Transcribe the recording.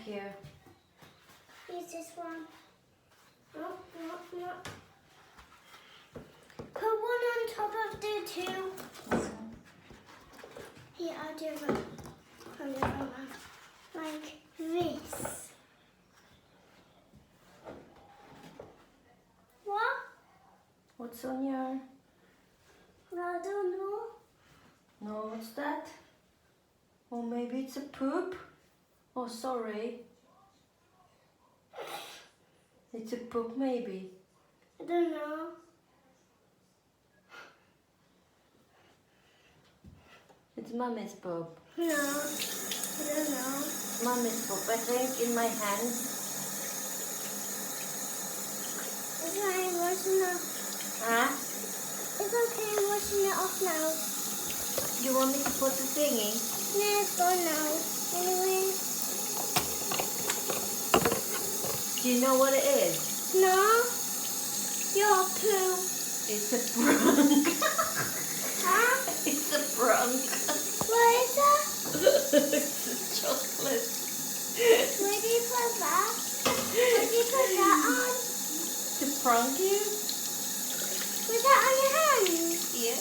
Thank you. Use this one. No. Put one on top of the two. Here, I'll do it from the front one. Like this. What? What's on your... I don't know. No, what's that? Or maybe it's a poop? Oh, sorry. It's a poop, maybe. I don't know. It's Mummy's poop. No, I don't know. Mummy's poop, I think, in my hand. It's okay, I'm washing it off. Huh? It's okay, I'm washing it off now. You want me to put the thingy? No, it's gone now. Anyway. Do you know what it is? No. Your poo. It's a prank. Huh? It's a prank. What is that? It's a chocolate. Where do you put that? Where do you put that on? To prank you? Put that on your hand? Yeah.